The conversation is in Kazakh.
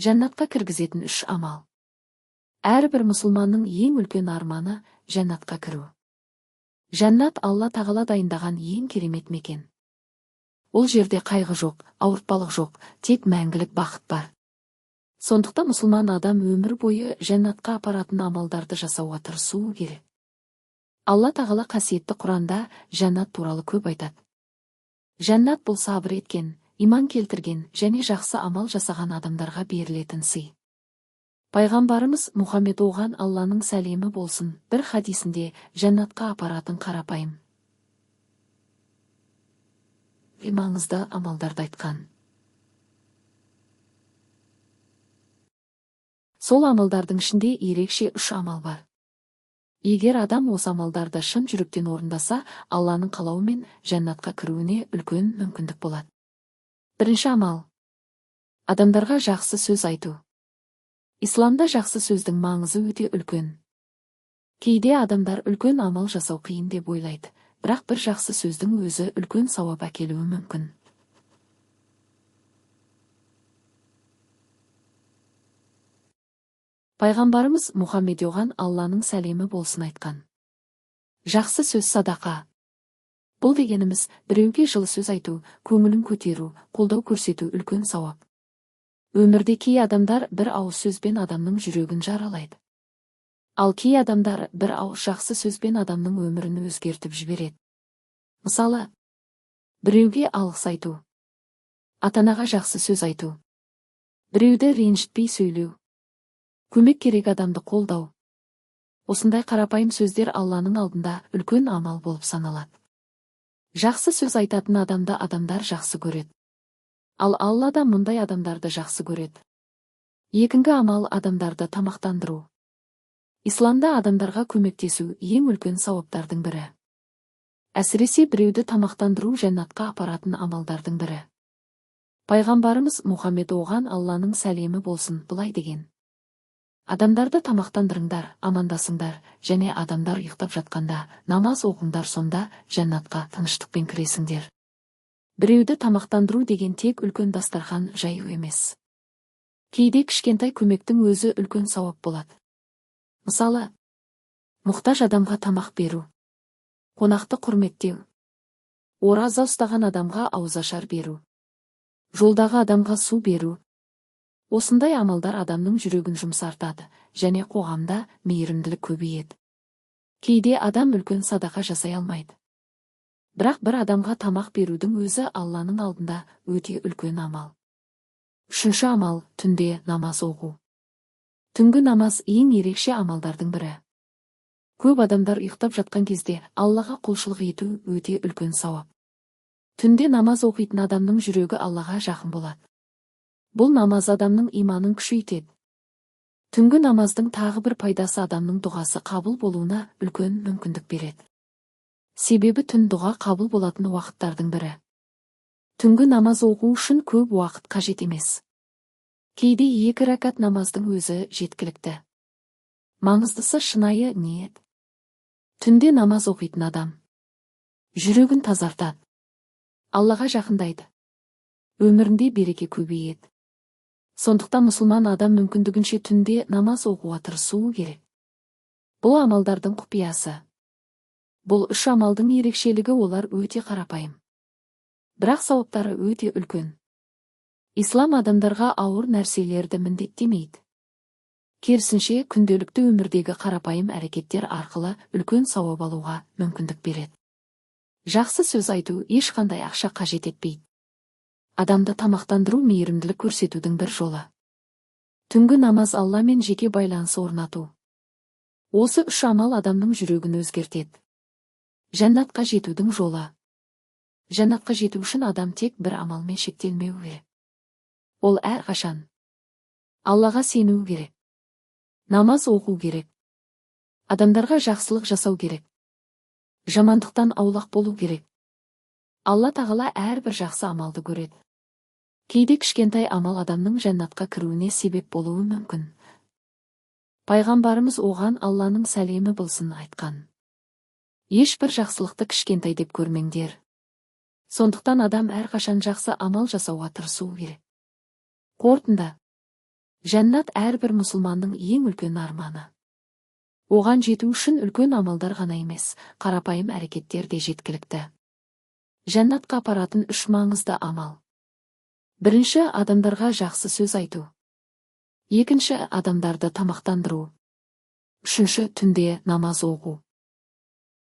Жәннатқа кіргізетін 3 амал. Әрбір мұсылманның ең үлкен арманы жәннатқа кіру. Жәннат Алла тағала дайындаған ең керемет мекен. Ол жерде қайғы жоқ, ауыртпалық жоқ, тек мәңгілік бақыт бар. Сондықтан мұсылман адам өмір бойы жәннатқа апаратын амалдарды жасауға тырысуы керек. Алла тағала қасиетті Құранда жәннат туралы көп айтады. Жәннат бұл сабыр еткен, иман келтірген және жақсы амал жасаған адамдарға берілетін сый. Пайғамбарымыз Мұхаммед оған Алланың сәлемі болсын, бір хадисінде жәннатқа апаратын қарапайым маңызды амалдарды айтқан. Сол амалдардың ішінде ерекше 3 амал бар. Егер адам осы амалдарды шын жүректен орындаса, Алланың қалауымен жәннатқа кіруіне үлкен мүмкіндік болады. Бірінші амал. Адамдарға жақсы сөз айту. Исламда жақсы сөздің маңызы өте үлкен. Кейде адамдар үлкен амал жасау қиын деп ойлайды, бірақ бір жақсы сөздің өзі үлкен сауап әкелуі мүмкін. Пайғамбарымыз Мұхаммед оған Алланың сәлемі болсын айтқан. Жақсы сөз садақа. Бұл дегеніміз біреуге жылы сөз айту, көңілін көтеру, қолдау көрсету үлкен сауап. Өмірде кей адамдар бір ауыз сөзбен адамның жүрегін жаралайды. Ал кей адамдар бір ауыз жақсы сөзбен адамның өмірін өзгертіп жібереді. Мысалы, біреуге алғыс айту, ата-анаға жақсы сөз айту, біреуді ренжітпей сөйлеу, көмек керек адамды қолдау. Осындай қарапайым сөздер Алланың алдында үлкен амал болып саналады. Жақсы сөз айтатын адамды адамдар жақсы көреді. Ал Алла да мұндай адамдарды жақсы көреді. Екінші амал адамдарды тамақтандыру. Исламда адамдарға көмектесу ең үлкен сауаптардың бірі. Әсіресе біреуді тамақтандыру жәннатқа апаратын амалдардың бірі. Пайғамбарымыз Мұхаммед оған Алланың сәлемі болсын былай деген. Адамдарды тамақтандырыңдар, амандасыңдар, және адамдар ұйықтап жатқанда намаз оқыңдар, сонда жәннатқа тыныштықпен кіресіңдер. Біреуді тамақтандыру деген тек үлкен дастархан жаю емес. Кейде кішкентай көмектің өзі үлкен сауап болады. Мысалы, мұқтаж адамға тамақ беру, қонақты құрметтеу, ораза ұстаған адамға ауызашар беру, жолдағы адамға су беру. Осындай амалдар адамның жүрегін жұмсартады және қоғамда мейірімділік көбейеді. Кейде адам үлкен садақа жасай алмайды. Бірақ бір адамға тамақ берудің өзі Алланың алдында өте үлкен амал. Үшінші амал – түнде намаз оқу. Түнгі намаз ең ерекше амалдардың бірі. Көп адамдар ұйықтап жатқан кезде Аллаға құлшылық ету өте үлкен сауап. Түнде намаз оқитын адамның жүрегі Аллаға жақын болады. Бұл намаз адамның иманын күшейтеді. Түнгі намаздың тағы бір пайдасы адамның дұғасы қабыл болуына үлкен мүмкіндік береді. Себебі түн дұға қабыл болатын уақыттардың бірі. Түнгі намаз оқу үшін көп уақыт қажет емес. Кейде 2 рәкат намаздың өзі жеткілікті. Маңыздысы шынайы ниет. Түнде намаз оқитын адам жүрегін тазартады, Аллаға жақындайды, өмірінде береке көбейеді. Сондықтан мұсылман адам мүмкіндігінше түнде намаз оқуға тырысуы керек. Бұл амалдардың құпиясы. Бұл 3 амалдың ерекшелігі олар өте қарапайым. Бірақ сауаптары өте үлкен. Ислам адамдарға ауыр нәрселерді міндеттемейді. Керісінше күнделікті өмірдегі қарапайым әрекеттер арқылы үлкен сауап алуға мүмкіндік береді. Жақсы сөз айту ешқандай ақша қажет етпейді. Адамды тамақтандыру мейірімділік көрсетудің бір жолы. Түнгі намаз Алламен жеке байланыс орнату. Осы 3 амал адамның жүрегін өзгертеді. Жәннатқа жетудің жолы. Жәннатқа жету үшін адам тек бір амалмен шектелмеу керек. Ол әрқашан Аллаға сену керек. Намаз оқу керек. Адамдарға жақсылық жасау керек. Жамандықтан аулақ болу керек. Алла тағала әрбір жақсы амалды көреді. Кейде кішкентай амал адамның жәннатқа кіруіне себеп болуы мүмкін. Пайғамбарымыз оған Алланың сәлемі болсын айтқан. Ешбір жақсылықты кішкентай деп көрмеңдер. Сондықтан адам әрқашан жақсы амал жасауға тырысуы керек. Қорытынды. Жәннат әрбір мұсылманның ең үлкен арманы. Оған жету үшін үлкен амалдар ғана емес, қарапайым әрекеттер де жеткілікті. Жәннатқа апаратын 3 маңызды амал. Бірінші, адамдарға жақсы сөз айту. Екінші, адамдарды тамақтандыру. Үшінші, түнде намаз оқу.